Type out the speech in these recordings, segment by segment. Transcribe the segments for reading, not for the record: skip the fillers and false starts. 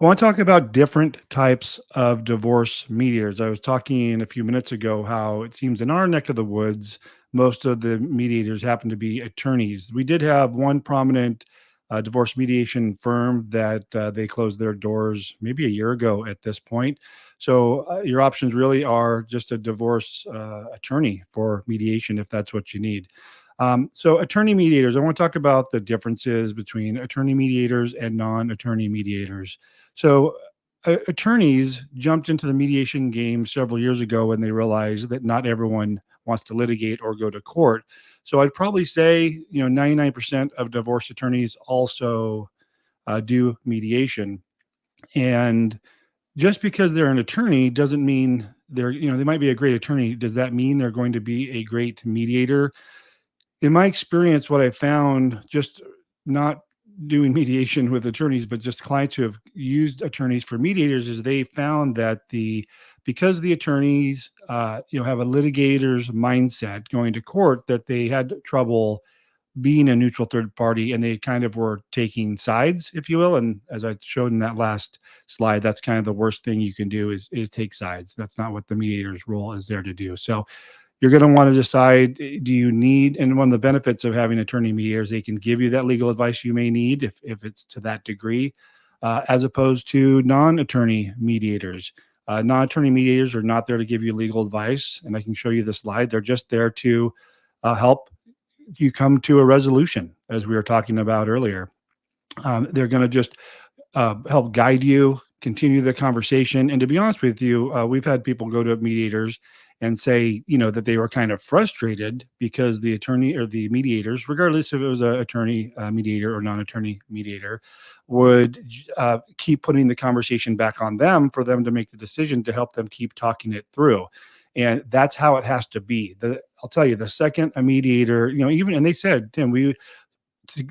I want to talk about different types of divorce mediators. I was talking a few minutes ago how it seems in our neck of the woods, most of the mediators happen to be attorneys. We did have one prominent divorce mediation firm that they closed their doors maybe a year ago at this point. So your options really are just a divorce attorney for mediation if that's what you need. So attorney mediators, I want to talk about the differences between attorney mediators and non-attorney mediators. So, attorneys jumped into the mediation game several years ago when they realized that not everyone wants to litigate or go to court. So, I'd probably say, 99% of divorce attorneys also do mediation. And just because they're an attorney doesn't mean they might be a great attorney. Does that mean they're going to be a great mediator? In my experience, what I found just not doing mediation with attorneys, but just clients who have used attorneys for mediators is they found that because the attorneys have a litigator's mindset going to court, that they had trouble being a neutral third party, and they kind of were taking sides, if you will. And as I showed in that last slide, that's kind of the worst thing you can do is take sides. That's not what the mediator's role is there to do. So you're going to want to decide, do you need, and one of the benefits of having attorney mediators, they can give you that legal advice you may need if it's to that degree, as opposed to non-attorney mediators. Non-attorney mediators are not there to give you legal advice, and I can show you the slide. They're just there to help you come to a resolution, as we were talking about earlier. They're going to just help guide you, continue the conversation. And to be honest with you, we've had people go to mediators and say, that they were kind of frustrated because the attorney or the mediators, regardless if it was an attorney mediator or non-attorney mediator, would keep putting the conversation back on them for them to make the decision to help them keep talking it through. And that's how it has to be. I'll tell you, the second a mediator, and they said, Tim, we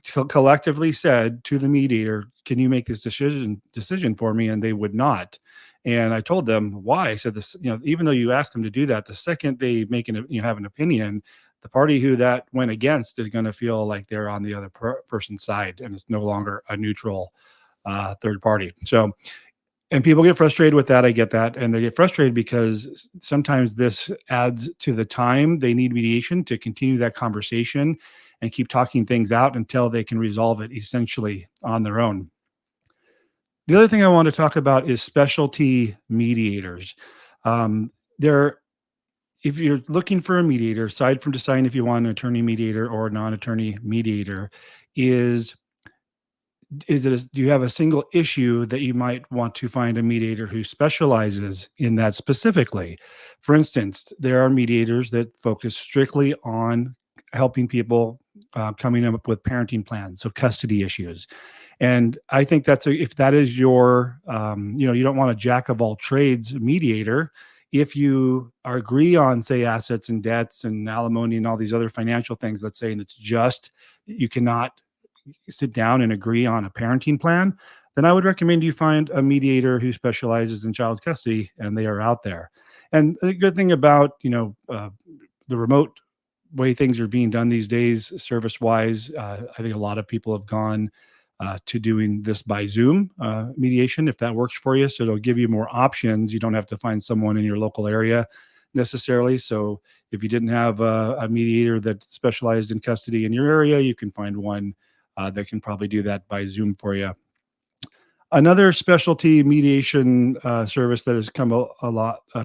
collectively said to the mediator, can you make this decision for me? And they would not. And I told them why. I said, this, even though you asked them to do that, the second they have an opinion, the party who that went against is going to feel like they're on the other person's side, and it's no longer a neutral third party. So, and people get frustrated with that. I get that. And they get frustrated because sometimes this adds to the time they need mediation to continue that conversation and keep talking things out until they can resolve it essentially on their own. The other thing I want to talk about is specialty mediators. There, if you're looking for a mediator, aside from deciding if you want an attorney mediator or a non-attorney mediator, is do you have a single issue that you might want to find a mediator who specializes in that specifically? For instance, there are mediators that focus strictly on helping people coming up with parenting plans, so custody issues. And I think if that is your, you don't want a jack of all trades mediator. If you agree on, say, assets and debts and alimony and all these other financial things, let's say, and it's just you cannot sit down and agree on a parenting plan, then I would recommend you find a mediator who specializes in child custody, and they are out there. And the good thing about the remote way things are being done these days, service wise, I think a lot of people have gone to doing this by Zoom mediation, if that works for you. So it'll give you more options. You don't have to find someone in your local area necessarily. So if you didn't have a mediator that specialized in custody in your area, you can find one that can probably do that by Zoom for you. Another specialty mediation service that has come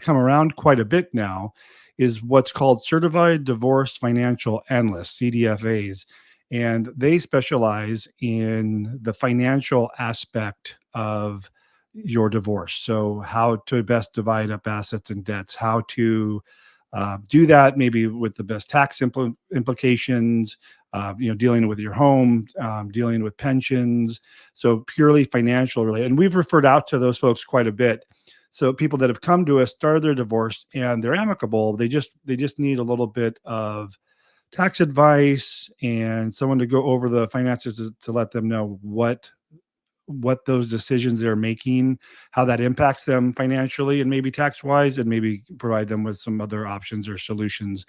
around quite a bit now is what's called Certified Divorce Financial Analysts, CDFAs. And they specialize in the financial aspect of your divorce. So, how to best divide up assets and debts, how to do that maybe with the best tax implications, dealing with your home, dealing with pensions. So purely financial related. And we've referred out to those folks quite a bit. So people that have come to us, started their divorce, and they're amicable. They just need a little bit of tax advice and someone to go over the finances to let them know what those decisions they're making, how that impacts them financially and maybe tax wise, and maybe provide them with some other options or solutions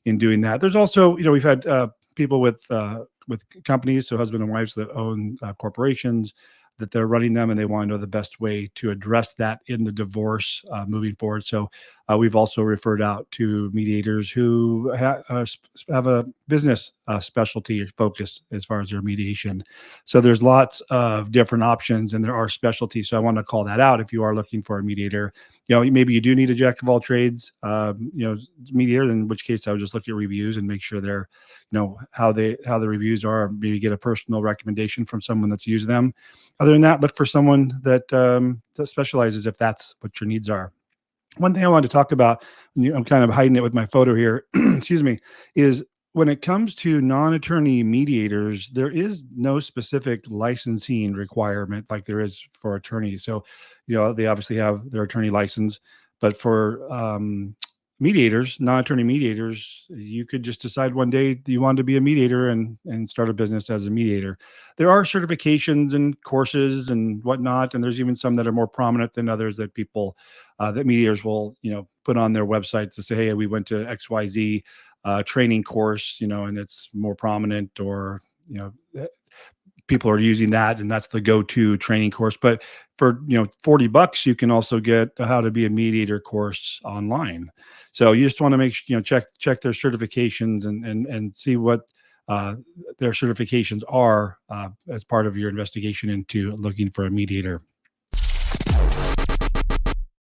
in doing that. There's also, we've had people with companies, so husband and wives that own corporations, that they're running them, and they want to know the best way to address that in the divorce moving forward. So we've also referred out to mediators who have a business specialty or focus as far as their mediation. So there's lots of different options, and there are specialties. So I want to call that out if you are looking for a mediator. Maybe you do need a jack of all trades, mediator. In which case, I would just look at reviews and make sure they're, how the reviews are. Maybe get a personal recommendation from someone that's used them. Other than that, look for someone that specializes if that's what your needs are. One thing I wanted to talk about, I'm kind of hiding it with my photo here, excuse me, is when it comes to non-attorney mediators, there is no specific licensing requirement like there is for attorneys. So, they obviously have their attorney license, but for mediators, non-attorney mediators, you could just decide one day that you want to be a mediator and start a business as a mediator. There are certifications and courses and whatnot, and there's even some that are more prominent than others that people that mediators will put on their website to say, hey, we went to XYZ training course, and it's more prominent, or people are using that, and that's the go-to training course. But for $40, you can also get a how to be a mediator course online. So you just want to make sure, check their certifications and see what their certifications are as part of your investigation into looking for a mediator.